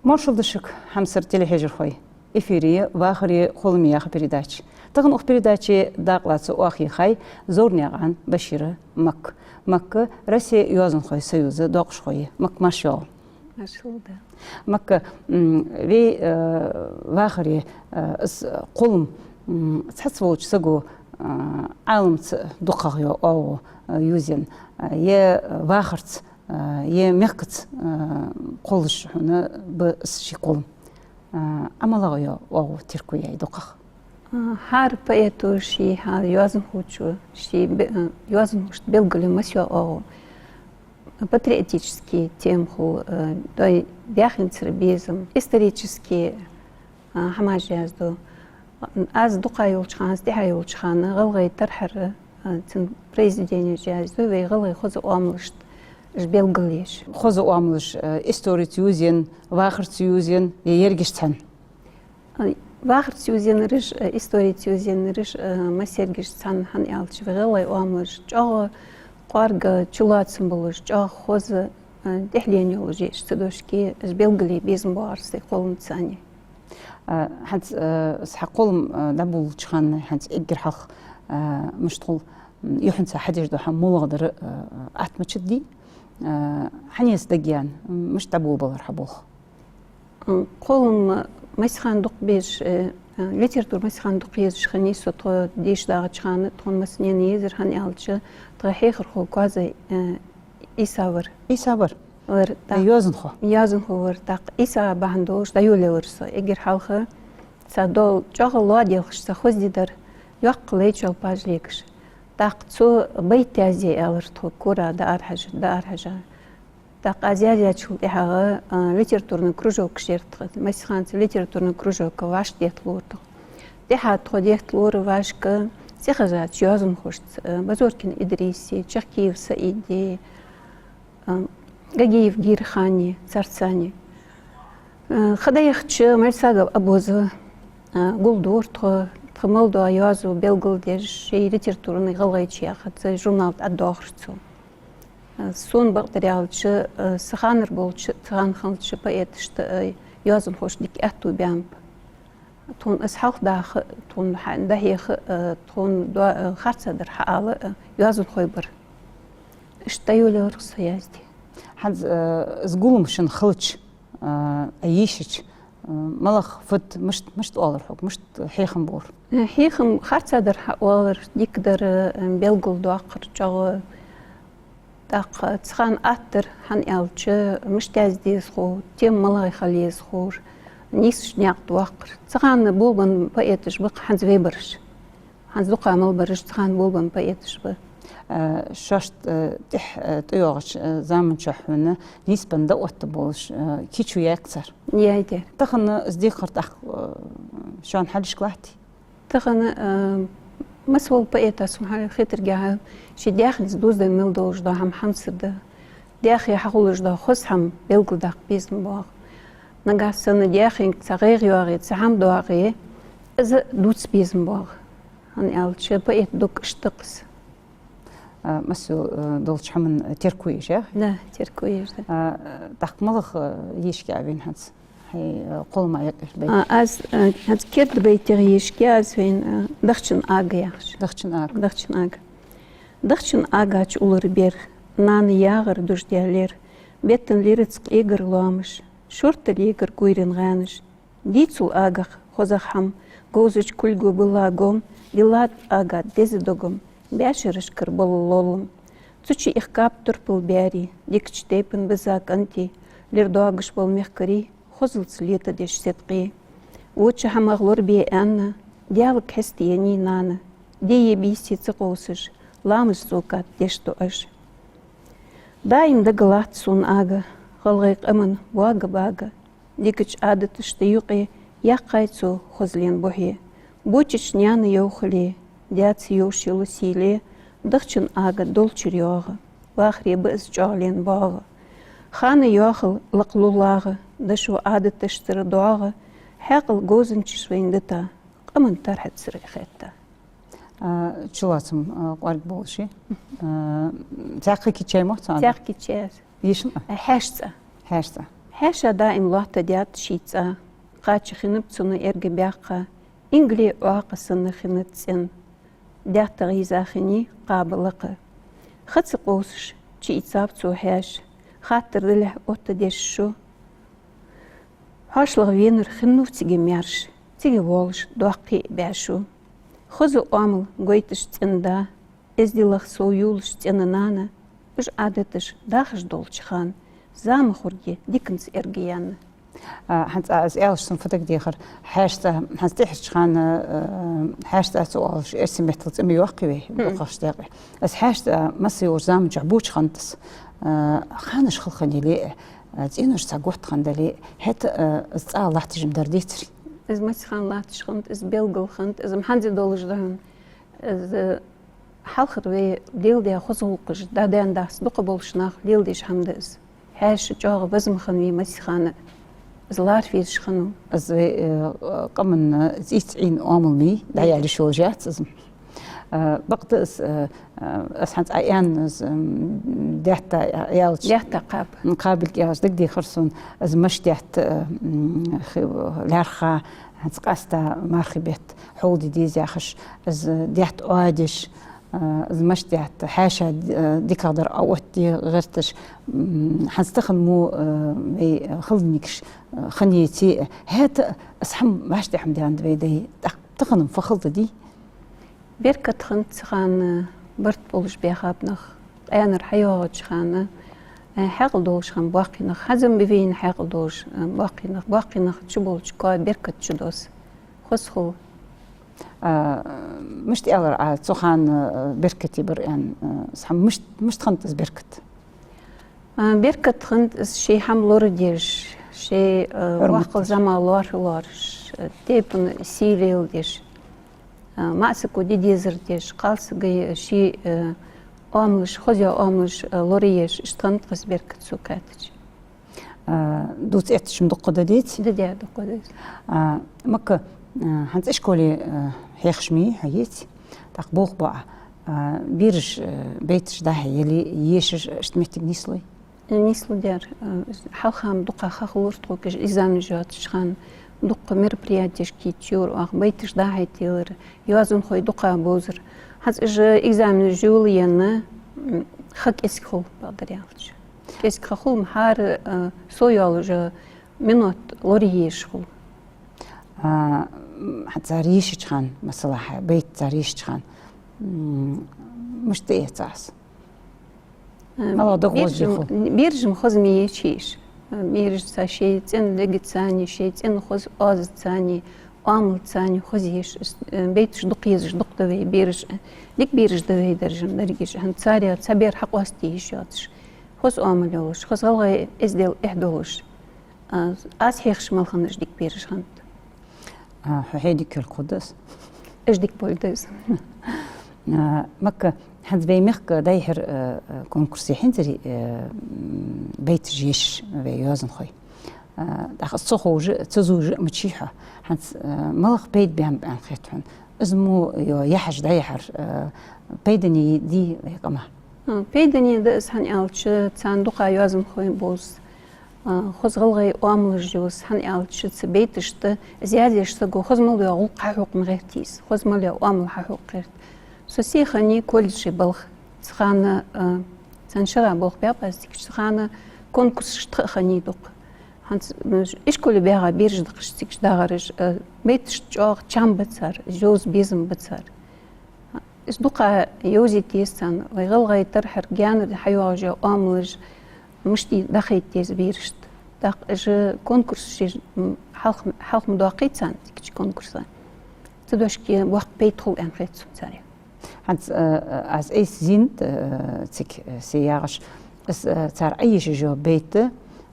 Маршалдышык хамсыр телехежер хой. Эфири вахари холмиях передач. Тагын ух передачи дақлацы уахи хай зорняган Башира Мак. Мак Россия Юазан хой союзы доқш хой. Мак маршал. Маршалда. Мак ви вахари с қолым цацволч сагу алымц дұқағыо ау юзен. Е вахарц е мягкац қолыш хуна б сши қолым. Амалағыо ау тиркуя идоқақ. Хар поэту ши хар юазан хучу ши юазан хуш белгали масё ау патриотические темху дой бяхин цербизм исторические хамажазду аз дукай улчхан дихай улчхан галгай тархар тин президент жазду ве галгай хозу амлышт белгалиш хозу амлыш история юзен вахыр юзен ергештен вахыр юзен риш история юзен риш масергеш сан хан ялч ве галгай амлыш жоо قارجة شلاتسم بلوش جا خوز دحلين يولوجي اشتدوشكي جبلغلي بيزم بارسي قولم تساني حد سحقولم دبول تشخان حد إجر حق مشتغل يحنس حديش دوحة مو غدر أتمشدي حنيس دقيان مش دبول بلر حبوخ قولم مسخان دق بيش ليترتور مسخان دق يزش خني سوتو ديش داغ تشخان تون مسنين يزر هن يالتش ترحيخر خو كوازي إيساور ور يازن خو ور تاق إيسا باندوش دايولي ورسا إجر حالخه سادول جاغل لاديلخش سخوز ديدر يقلي جال باجليكش تاق تسو بيت أزي ألرتو كورا دار حاجة تاق أزيادية تشول إحاغا ليترتورن كروجو كشيرت مسخانت ليترتورن كروجو كواش ديتلورتو ديحا تخو ديتلور واشك سيخزات يازن خوشت بازوركن إدريسي تشخكيف سعيدي غاقيف جيرخاني سارساني خدايخش مرساقب أبوزو قولدور تخمالدو يازو بلغل ديج شي ليترتورن غلغيتش ياخد جورنال أدوخرتو سون بقدريالتش سخانر بولتش تخان خلتش بايتش يازن خوش ديك أهتو بيامب تون أسحاق داخل تون دهيخ تون دو خرصة در حال يازن خويبر اشتايولي ورقص يازدي حد زقولم شن خلتش أيشش ملخ فت مشت أولر حق مشت حيخم بور حيخم خرصة در حوالر ديك در بيلقل دواقر جاو داق تسخان أتر هن يالتش مشتازدي سخو تيم ملغي خليه سخور نيس نياقت واقر تسخان بولبن بايتش بق حنز ويبرش حنز بقى عمل برش تسخان بولبن بايتش بق شاشت تح تيوغش زامن شحونا نيسبن دوت بولش كيشو يكسر يايدي تخن ازديقر تخ شان حدش كلاحتي تخن مسول بايتا سمحال خيتر جاها شي داخل زدوز دا ملدوش دا هم حمسر دا داخل حقولش دا خص هم بلقل دا بيزن باغ نقاسنا داخل صغير يوغي تسحم دواغي إذا دوتس بيزن باغ هني ألتش بايت دوك اشتقس مسو دولش حمن تركويش يا لا تركويش ده تحت ملخ يشكي عبين هاتس هي قول ما يقش بيت از هات كيرد بيت يشكي از وين دخشن آگ ياخش دخشن آگاچ أولر بير نان ياغر دوش ديالير بيتن ليرتسق إيجر لامش شورت ليجر كويرن غانش ديتسو آغاخ خوزاخ حم غوزش كلغو بلاغوم ديلات آغا ديزدوغم بياشرش كربل لولم تسوچي إخكاب تربل بياري ديكش تيبن بزاك أنتي ليردوغش بالميخكري خوزلت ليتا ديش سيتقي وچه همغلور بي أنا ديالك حستياني نانا دي يبيسي تقوسش لامش زوكات ديشتو أش دايم دقلات سون آغا غلغيق أمن واغا باغا ديكش عادت اشتيوقي يقايتسو خزلين بوهي بوچش نيانا يوخلي دياتس يوشيلو سيلي دخشن آغا دولچر يوغا واخري بأس جعلين باغا خانا يوخل لقلولاغا دشو عادت اشتر دعاغا حاقل غوزن چشوين دتا قمن ترحت سريخيتا چلاتم قارد بولشي تاقي كي چاي محتان تاقي چاي يشن حاشتا حاشا دائم لحظة ديات شيتسا قاتش خنبتسونا إرجبياقا إنجلي واقصنا خنتسن ديات تغيزا خني قابلقة خدس قوسش شيتساب تسوحاش خاطر دله أوتا ديش شو هاش لغوينر خنوف تيجي ميرش تيجي والش دوقي باشو خزو أمل قويتش تندا إزدي لغ سويولش تننانا إش عادتش داخش دولش خان زام خورجي ديكنس إرجيانا حنت از ايلش سن فتك ديخر حاشتا حنت تحش خان حاشتا سوالش ارسم بيتلت امي وقوي بقاش داقي از حاشتا مسي ورزام جعبوش خانتس خانش خلخني لي زينوش ساقوت خاندلي هت از الله تجم درديتري از مس خان لاتش خانت از بيلغل خانت از محنزي دولش دهن از حلخر وي ديل دي خزوقش دادان داس دقه بولشناخ ديل ديش حمدز حاش جاغ وزم خنوي مس خانه زلار فيش خنو از قمن زيتين عملني لا يعني شوجات از بقت از حنت ايان از دهتا يالش دهتا قاب مقابل يالش دقدي خرسون از مش دهت لارخا حنت قاستا مارخي بيت حولدي دي زاخش از دهت اوادش از مش دهت حاشا ديكادر اوتي غيرتش حنستخدمو خلنيكش خنيتي هات اسحم باش تحمدي عند بيدي تخنم فخلت دي بيركة خنت خان برت بولش بيخابنخ انا رحيوغش خان حاقل دوش خان باقينخ حزم بفين حاقل دوش باقينخ تشبولش كاي بيركة تشدوس خسخو مش تقدر على تسخان بركتي بر يعني صح مش تخنت بركت بيركة خنت شيء حملور ديش شيء واقل زمان لارش تيبن سيريل ديش ماسكو دي ديزر ديش قالس جي شيء أملش خذيا أملش لوريش اشتغلت قص بيركة سكاتش دوت اتش مدقة ديت دي دقة ديت مكة هنت إشكولي هيخشمي حياتي تقبوق بقى بيرج بيتش ده يلي يشج اشتميت نيسلي نيسلو دير حلخام دقة خاخورت وكج إزام جات شخان دقة مربرياتش كيتيور وأخ بيتش ده هيتير يوازن خوي دقة بوزر هز إج إزام جوليان خك إسكول بقدر يعرفش إسكول محار سويالج منوت لوريش خو حتزاريش تخان مثلا بيت زاريش تخان مش تأساس ما ضغوش بيرجم خزمي شيش بيرج ساشي تن لقيت ثاني شيء تن خز أز ثاني عمل ثاني خزيش بيتش دقيز دق دوي بيرج ليك بيرج دوي درجم درجيش هنتساري تسبير حق واستيش ياتش خز عمل يوش خز غلغي إزدل إحدوش أس هيخش ملخنش ديك بيرج هنت هيديك القدس إيش ديك بولدز مكة حد بيمخك داير كونكورسي حنتري بيت جيش بيوزن خوي داخل صخوج تزوج متشيحة حد ملخ بيت بيهم بان خيتهن اسمه يحج دايحر بيدني دي قمه بيدني داس هن ألتش تصندوق يوزن خوي بوز خز غلغي أملج جوز هن ألتش تبيتشت زيادة جو خز مليا غلق حقوق مغيرتيس خز مليا أمل حقوق غيرت سوسي خني كل شيء بلخ تخانا تنشرع بلخ بياباز تخانا كونكورس خني دوق هنت إيش كل بيها بيرج دقش تيكش داغرج بيتش جوغ تشام بتصر جوز بيزم بتصر إيش دوقا يوزي تيستان ويغلغي ترحر جان حيواجه أملج مشتي دخيت تيز بيرشت داق إج كونكورس شيء حلق مدواقيت سان تيكش كونكورسان تدوش كي وقت بيدخل أن خيت ساري هنت از ايس زينت تيك سيارش اس تار ايش جو بيت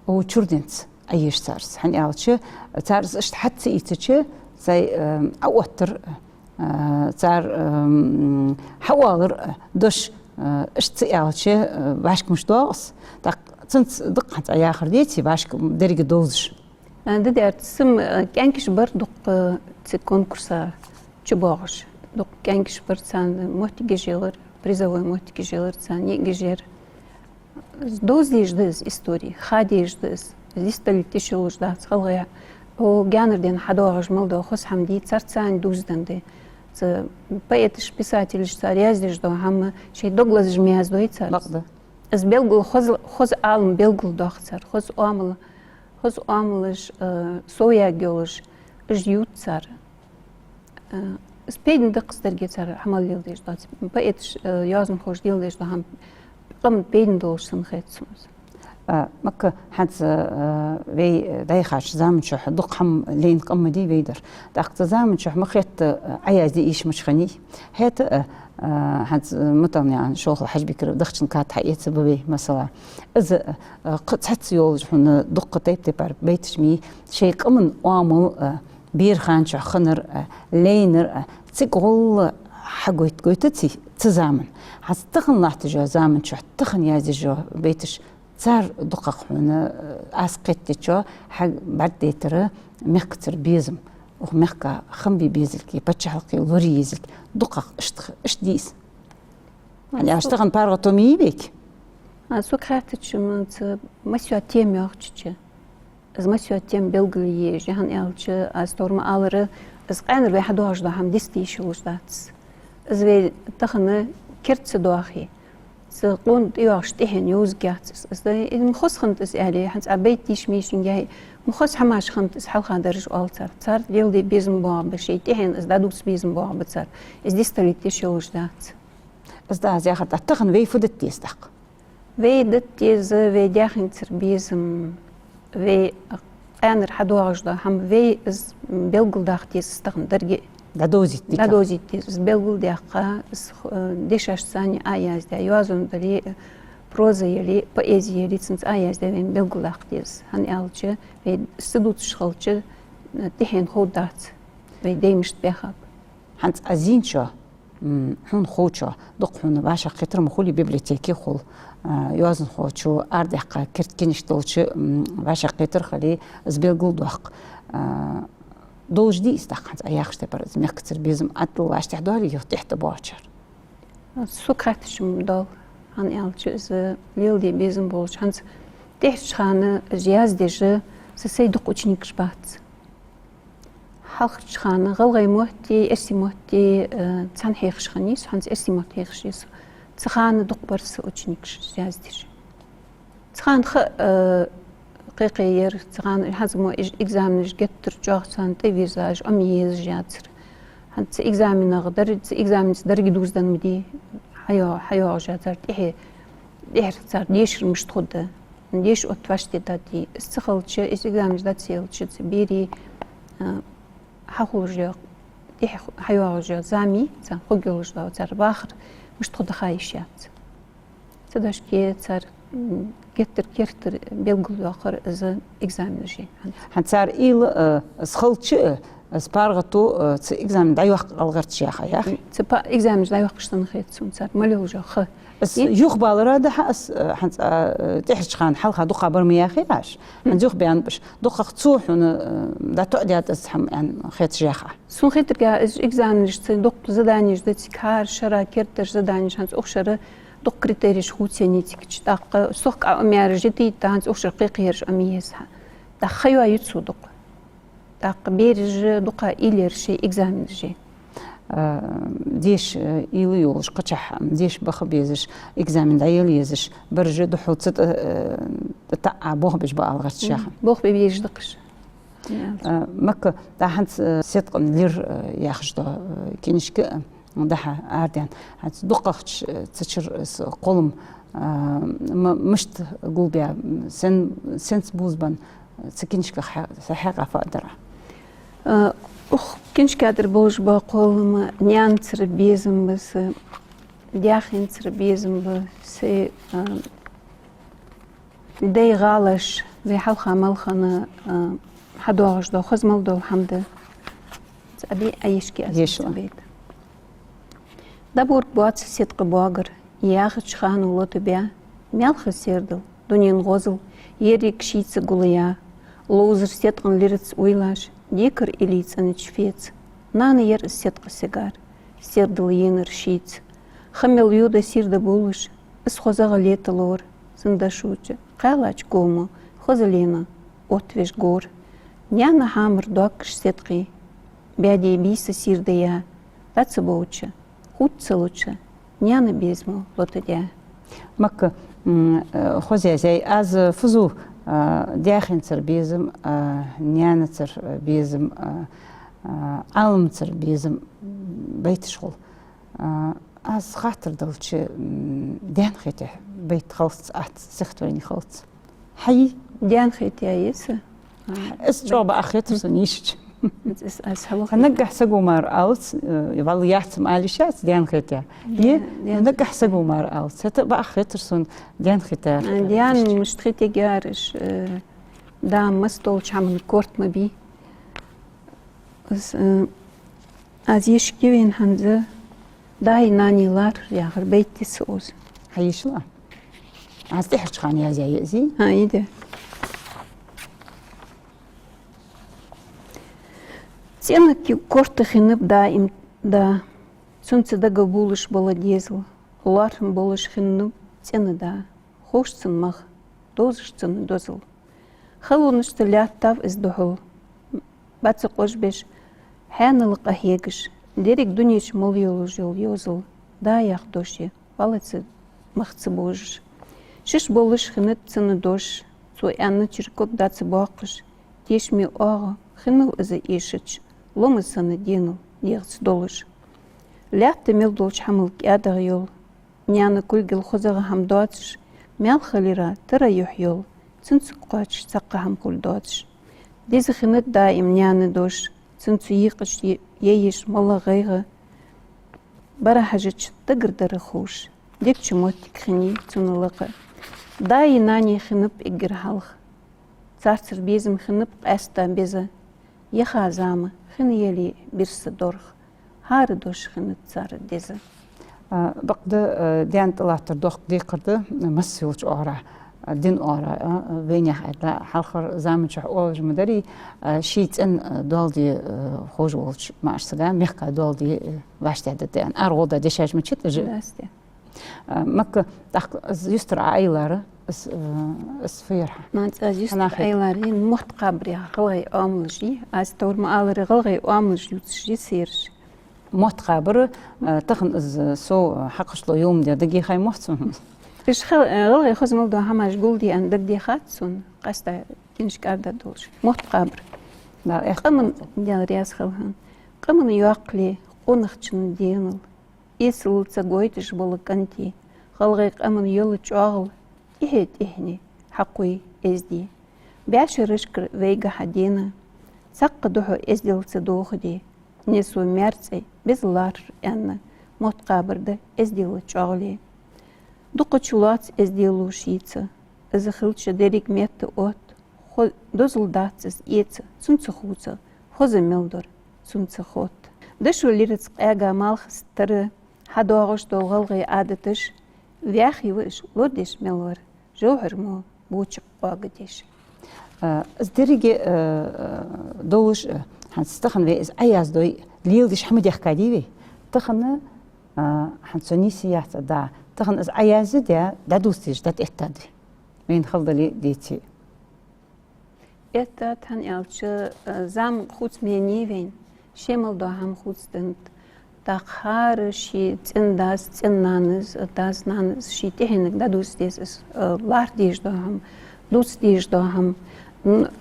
او تشوردنت ايش تارس هني اوتش تارس اشت حتى ايتش زي اوتر تار حوالر دوش اشت اوتش باشك مش دوس داك تنت دق حتى اي اخر ديتي باشك درجه دوزش دي ارتسم كانكش بردق تكونكورسا تشبوغش دوك كانكش برتسان موتي جيلر بريزوي موتي جيلر تسان يجير دوزيش دز истории خاديش دز زيستل تشوج ده خلقي هو جانر دين حدوغش ملدو خص حمدي تسرتسان دوزدن دي بقيتش писатель صار يازدش دو هم شي دوغلاس جمياز دو يتصار لقدة از بيلغل خز عالم بيلغل دوخسر خز عاملش سويا جولش جيوت صار سبيدن دقس درجة صار حمل يلدش دات بقيتش يازم خوش يلدش دو هم قم بيدن دوش سنخيت سمس مك حدز وي دايخاش زامن شح دق حم لين قم دي ويدر دقت زامن شح مخيت عياز دي إيش مشخني هات حدز متن يعني شغل حج بكر دختن كات حقيقة سببي مثلا إذا قد حدز يولج حنا دق تيب تبار بيتش مي شيء قمن وامل بير خانش خنر لينر تقول حقويت قويتتي تزامن حدز تخن نحتجو زامن شح تخن يازي جو بيتش صار دقق هنا أسقطتشوا حق بعد ترى مكتر بيزم ومكا خمبي بيزلكي بتشحلكي ولوري يزلك دقق إيش ديس يعني أشتغل بارغتومي بيك سوق خاتش من مسيو تيم يوختش از مسيو تيم بلغلي جهان ألش أستورم ألره از قانر واحد واحد ده هم دستيش وجداتس از في تخنه كرت دواخي سقون يوش تهن يوز جاتس از ده مخص خنت اس عليه حنس عبيت تيش ميشين جاي مخص حماش خنت اس حل خادرش ألتر صار يلدي بيزم بوع بشي تهن از دادوس بيزم بوع بتصار از دستري تيش وجدات از ده زي خد تخن وي فدت تيستق وي دتيز وي داخن تربيزم وي قانر حدواج ده هم وي از بلغل داختيز استخن درجة دادوزي تيز بلغل داقة ديشاش ثاني آياز ده يوازن دلي بروزا يلي بويزي يلي تسنس آياز ده وين بلغل داختيز هن ألتش وي سدوت شخلتش تحين خود دات وي ديمشت بيخاب حنت أزين شو هون خوتشو دق هون باشا قطر مخولي بيبليتيكي خول يوازن خوتشو أردقة كرت كنش دولش باشا قطر خلي زبيلغل دوق دوج دي استحقت أياخش تبرز مكتر بيزم أطل واش تحدوري يفتحت بواشر سوكراتش مدال هن ألتش إز ليلدي بيزم بولش هنس تحش خانة جياز ديجة سيدق وچنيكش بات حلقش خانة غلغي موهتي اسي موهتي تسانحيخش خانيس هنس اسي موهتيخش يسو تخانة دق برس وچنيكش جياز ديجة تخانة قيقير تغان حزمو إكزامنش جتر جوغسان تيفيزاج أميز جاتر هنت إكزامنا غدر إكزامنس درجة دوزدن مدي حيو جاتر إحر صار ديشر مش تخد ديش أتواشتي داتي استخلتش إكزامنش داتسيلتش بيري حقول جو حيو جو زامي صار خجول جو صار باخر مش تخد خايشات تداش كي صار جتر كيرتر بيلغل آخر از إكزامنجي. هنصار إيل سخلتش سبارغتو ت إكزامن داي وقت الغرت شيخة يا أخي. تبا إكزامن داي وقت شتنخيت سون صار مليو جو خ. بس يوخ بالرا ده حس هنص تحش خان حلقة دقة برمي يا أخي عاش. هنزوخ بيان بش دقة تصوح ده تقديات اسحم يعني خيت شيخة. سون خيت رجع إكزامنج دق زدانيش دتكار شرا كيرتر زدانيش هنص أخشرة دق كريتيريش خوتينيتك تشتاق سوق أميارجتي تانس أخشر قيقيرش أميزها دخيوا يتصو دق دق بيرج دقة إلير شيء إكزامنجي ديش إيليوش قتح ديش بخبيزش إكزامن دايل يزش برج دحوت تتقع بوه بيش بقى الغرت شاخن بوه بيش دقش مكة دا حنت صدق لير ياخش دا كينشك دحا عاديان حت دققش تشر قلم مشت قلبيا سنس بوزبان سكينشك حقا فقدرة أخ كنش قادر بوش بقول نيان تربيزم بس دياخين تربيزم بس دي غالش في حلقة ملخنا حدوغش دو خزمل دو الحمد أبي أيشكي أزيد دابور بوات صدق بواغر ياخد شخان ولوتو بيا مялхы сердыл дунин غозل ерик шицы гулыя лоузер сеткан лирец уйлаш дикер илицаны чфец наны ер сетка сигар сердыл енер шиц хамел юда сирда булыш ис хозага леталор сындашучы кайлач кому хозелена отвеш гор. Няна хамр док сетки. Бяди биса сирдая. Таца боуча. Хутца лучше. Няна безму лотадя. مك خوزي زي از فزو داخنتر بيزم نيانتر بيزم علمتر بيزم بيت شغل از خاطر دلش دان خيته بيت خلص ات سختورني خلص حي دان خيته يسا استجوب اخيتر سنيش از هوا نجح سجومار اوت يبغى يحتم على شات ديان خيتا نجح سجومار اوت هتبقى خيترسون ديان خيتا ديان مش خيتي جارش دا مستول شامل كورت مبي از يشكيين هنزه داي ناني لار يا غربيتي سوز حيشلا عايز تحكي خاني زي زي هايده Ценки кортахинып да им да сунцы да габулыш была дезл ларым болыш хиннып цены да хошсын мах дозышцын дозыл халунышты ляттав из дохол бацы қошбеш хәнылық ахегіш дерек дүнеш мол йолы жол йозыл да яқ доши балыцы махцы божыш шиш болыш хинып цыны дош цу әнны чиркоп дацы бақыш тешми ағы хиныл ызы ешіч ломысаны денул, егц долыш. Лятты мел долч хамыл кядағы йол. Няны күлгіл хозаға хам дуатыш. Мял халира тыра юх йол. Цынцы қуач саққа хам күл дуатыш. Дезі хынет да им няны дош. Цынцы еқыш ейеш мала ғайғы. Бара хажыч тыгырдары хуш. Дек чумотик хыни цунылықы. Да и нани хынып игір халық. Царцыр безім хынып әста безі. Еха азамы. خن يلي برس دورخ هار دوش خن تصار ديزا بقد ديان طلعت دوخ دي قرد مسيوش أورا دين أورا وين يحدا حلخر زامن شح أوج مدري شيت إن دولدي خوج وولش معش سجا ميخا دولدي واشت هذا ديان أرغودا ديشاج مشيت جي مك يستر عائلة اس فيرها ما انت يستر عائلة محت قبري غلغي أملجي از تور ما آلري غلغي أملجي وتشجي سيرش محت قبر تخن از سو حقش لو يوم دي دقي خاي محتسون إيش غلغي خوز ملدو هماش قولدي أن دقي خاتسون قاستا تنش كاردا دولش محت قبر لا إخ قمن ديال رياس خلهن قمن يوقلي قونخشن دينل إيسل تساقويتش بولكانتي غلغي قمن يولج أغل إهد إهني حقوي إزدي بيعش رشكر ويغا حدينا ساق دوحو إزديل تسدوخ دي نسو ميرتسي بزلار أن موت قابرده إزديل تشاغلي دوقو چولات إزديلو شيتسا إذا خلتش ديريك ميت أوت دوزل داتسس إيتسا سنسو خوتسا خوزا ملدور سنسو خوت دشو ليرتسق إيغا مالخ ستر حدوغش دو غلغي عادتش وياخي وش لودش ملور جوهر مو بوچق واغدش ازدريجي دوش هنستخن في از اياز دوي ليلدش حمد يحكاديوي تخن هنسوني سياحة دا تخن از اياز دا دوستيش دا تحتادي مين خلدلي ديتي это тан ялчы зам хуц менивен шемал до хам хуцтент тахар ши цендас ценнаныз тазнаныз ши техник да дустес лардиш до хам дустиш до хам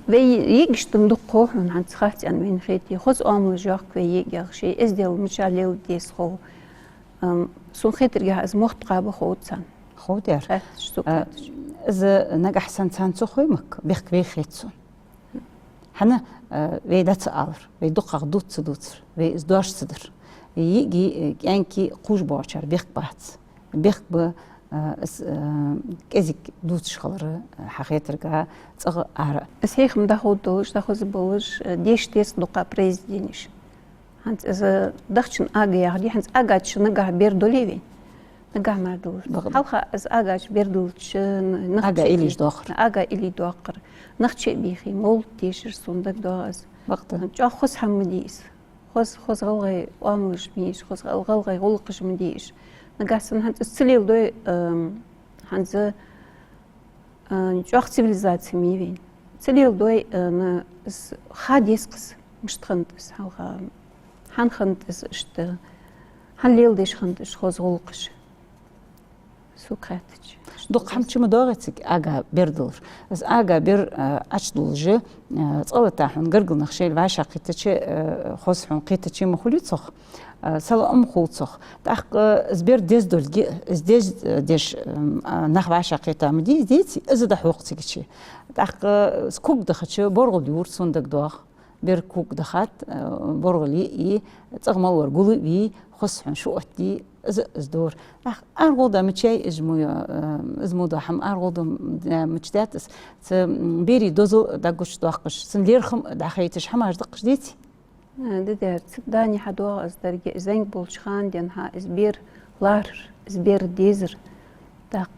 вей егштым до кохн хан цхат ан мен хети хоз омл жок вей егер ши эздел мчалел дес хо сун хетерге аз мохт қабы хоцан خودر از نجح سنتان تخويمك بيخ بيخيتسون حنا ويدات آلر ويدقق دوتر ويزدوش صدر يجي يعني قوش بارشر بيخ بات بيخ ب كذيك دوتش خلر حقيقة تغ عرق سيخ مدخل دوش دخل زبولش ديش تيس دقة بريزدينش هنت إذا دخشن أجي دي هنت أجاتش نجح بيردوليفين نجح مردول حلقة از أجاش بيردولش أجا إليش داخر أجا إلي داخر نخشى بيخي مول تيشر صندوق داز وقت جا خص حمديس خص غلغي واملش ميش خص غلغي غلقش مديش نجح سن هنت السليل دوي هنت جا civilizacija ميفين Целил дой на хадискс мштхантс халга ханхантс шты ханлилдиш хантс хозгулкш сукатч. دوق حمتش مدوغتك أجا بردور بس أجا بير أشدولج تصلت حن قرقل نخشيل وعشا قيتشي خوص حن قيتشي مخوليتصخ سلا خولتصخ تأخ زبير ديز دولجي ديز ديش نخ وعشا قيتا مدي ديتي إزدا حوقتكشي تأخ سكوك دخلتشي برغل يور صندق دوغ بير كوك دخلت برغلي تغمل ورقولي بي خوص حن شو أتي إزدور أرغودا متشي إزمو دا حم أرغودا متشتاتس بيري دوزو داقوش دواقش سنليرخم داخيتش حم أجدقش ديتي دير داني حدوغ أزدرجي زنگ بولشخان دينها إزبير لار إزبير ديزر داق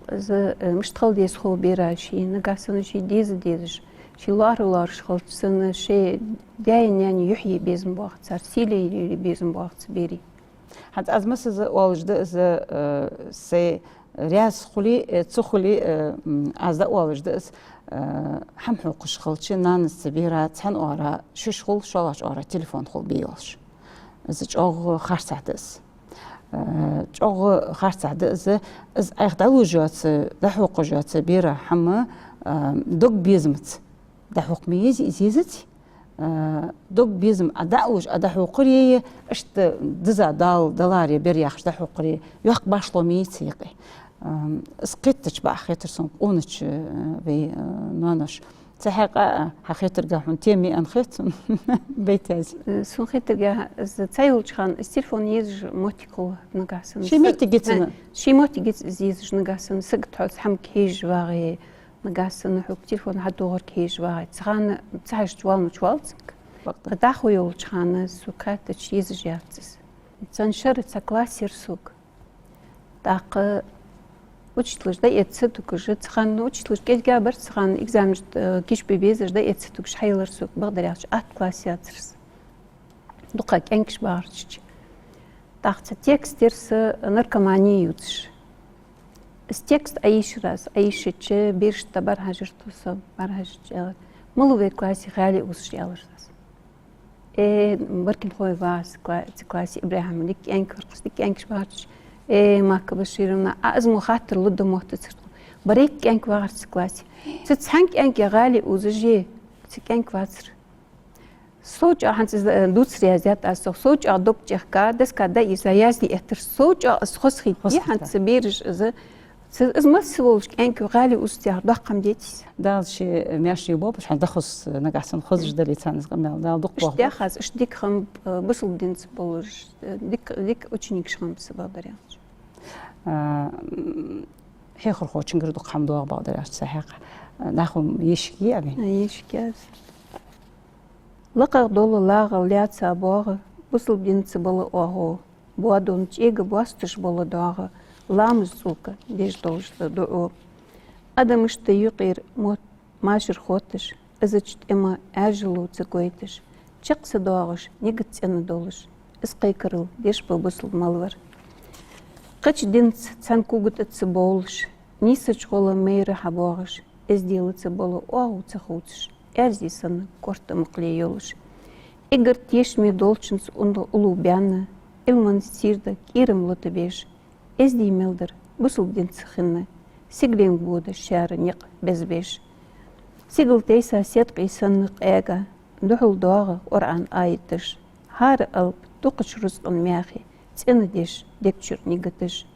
مش تخل ديز خو بيرا شي نقاسن شي ديزش شي لار شخل سن شي داين يعني يحيي بيزم بوقت صار سيلي بيزم بوقت بيري حتى از مثل والجد از سي رياس خلي تخلي از والجد از هم حقوقش خلتش نان السبيرة تحن أورا شش خل شواش أورا تلفون خل بيوش از جاغ خرس عدس جاغ خرس عدس از أخدلو جات ده حقوق جات بيرة هم دوق بيزمت ده حقوق ميزي إزيزتي دوق بيزم أداوج أدا حقوقي أشت دزا دالاري برياخش ده حقوقي يحق باشلو ميتيقي سقيتش بقى خيتر سون قونتش بي نانش تحق حخيتر جاهون تيمي أن خيت بيتاز سون خيتر جاه تايولش خان التلفون يج موتيكو نقاسن شي ميتي جيتنا شي موتي جيت زيز نقاسن سقط حوت حم كيج واغي نقاسن حوك تلفون حدوغر كيج واغي تخان تاعش جوالتك قداخو يولش خان سوكات تشيز جاتس تنشر تكلاسير سوق داق учитлыш да етсе түкүш цхан учитлыш келге бир цхан экзамен киш бебезер да етсе түкүш хайлар сук благодаря ат классиатрс дука кенкиш барчич тахца тексттерс наркомания ютш с текст аиш раз аишче бирш табар хажыртуса бархаж мулуве класси хали усшялырсас баркин хой вас класси ибрахим дик кенкиш барчич ماك بشيرنا أزمو خاطر لدو موتتصرت بريك أنك وارس كلاسي تتسانك أنك غالي وزجي تسانك واتر صوت أهانس دوتس رياضيات أسو صوت أدوب جهكا دس كدا يزايزي إتر صوت أسخص خيتي هانس بيرج إز ما سوولش أنك غالي وستيار دقم ديتيس دال شي ماشي بوب باش حندخص نقحسن خزج دالي تانس قمنا دال دق بوب اشتياخاز اشديك خم بسل دينس بولش ديك ученик شخم سبادريا هيخر خو چنگر دق خم دوغ بادر سحق ناخم يشكي ابي يشكي لقى دول لاغ ليات سابوغ بسل دينس بول اوغو بوادون چيگ باستش بول دوغ لامز سوكا ديش دولش دو ادمش تيقير موت ماشر خوتش ازچت اما اجلو цекойтش چقس دوغش نيگت انا دولش اسقيكرل ديش بوبسل مالور قچ دينس цанкугут цеболш нисыч гола мейра хабогш эздилыцы болу оу цехуцш эрзисан кортам клеёлш игр тешми долчинс улубяна илман сирда кирим лотебеш эздимелдер бусул динс хинна сиглен года шарник безбеш сигл тейса сетқисаннык эга духул доага оран айтыш хар алп туқыч русқын мяхи ценедеш декчур нигатыш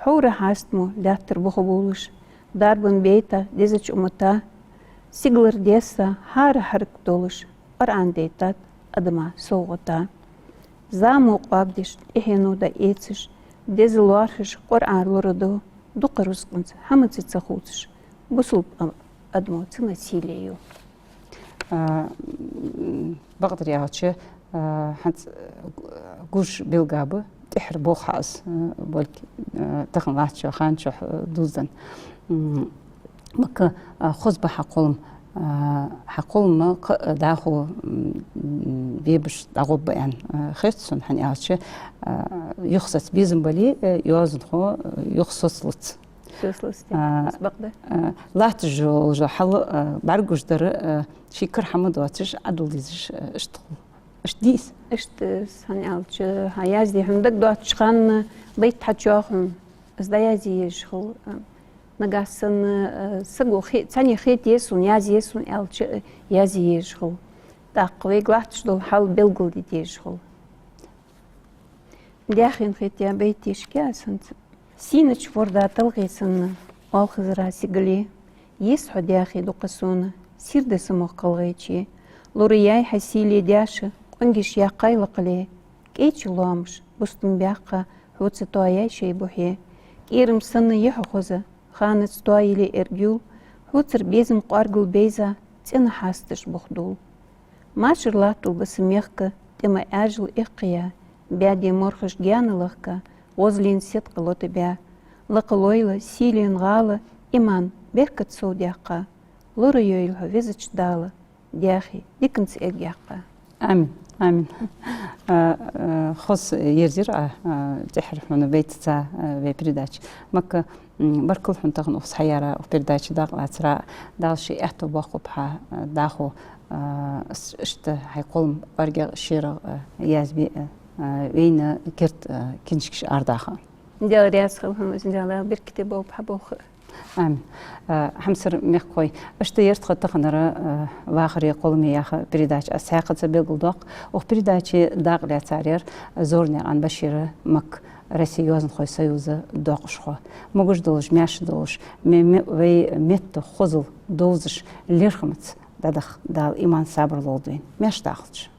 حورة حاستمو لاتر بخبولش داربن بيتا ديزج أمتا سيغلر ديسا هار حرك دولش أران ديتات أدما سوغتا زامو قابدش إحينو دا إيتسش ديزلوارش قرآن لوردو دوق رسقنس حمد ستسخوتش بسلب أدمو تنا سيليو بقدر ياهاتش حد قوش بيلقابه تحر بوخاس بولك تخن غاتشو خانشو دوزن مك خزبة حقولم داخو بيبش داغوب يعني خيتسون حني عاتش يخصص بيزم بالي يوزن خو يخصص لت Сөслісте, сбақды. Лат жол жахал баргуждары шикр хамад ватыш адулдизиш штул. Штдис. Ішті санялчы, хаязди хүндік дуатшқан бейт тачуахын, іздаязди ешқыл. Нагасын сыгу цани хет есун, язи есун әлчы язи ешқыл. Тақвей глатшдыл хал белгілді ешқыл. Дяхин хет я бейт ешке асынцы. Синыч ворда атылғайсыны, ол қызыра сигілі. Ес ходяхи дуқасуны, сирді сымық қылғайчы. Лурияй хасили дяшы, қонгиш яқайлы қыле. Кейчі луамыш, бұстын бяққа, хуцы туаяй шей бұхе. Керім сыны ехі қозы, ханец туайли эргюл, хуцыр безім қаргыл бейза, цені хастыш бұхдул. Машыр латыл бысы меқкі, темі әжіл иққия, бәде морхыш гянылыққа, Озлин сет қылоты бә, лықылойлы, силен ғалы, иман, беркіт соу дяққа, лұры йойлға везіч далы, дяхи, дикінс ергяққа. Амин, амин. Хос ерзир, дяхир хуны бейтіца ве передач. Мак баркыл хун тағын ұқс хайара у передачи дағлатыра, дағылши әхту бақупха, дағу ішті хайқолым барге ширы язби вейна керт киншкиш ардаха. Дел рясхыл хымызын бір кіте болып хабуқы. Амин. Хамсыр мекқой. Ішті ертқы тұқынары вағыры қолыме яқы передач. Сәқытсы белгілдоқ. Оқ передачи дағылы царер зорне анбаширы мак Россиозын қой союзы доқышқо. Мұғыш долыш, мяшы долыш, вей метті қозыл доузыш лерхымыц дадық дал иман сабырлы олдуын. Мяш дағылыш.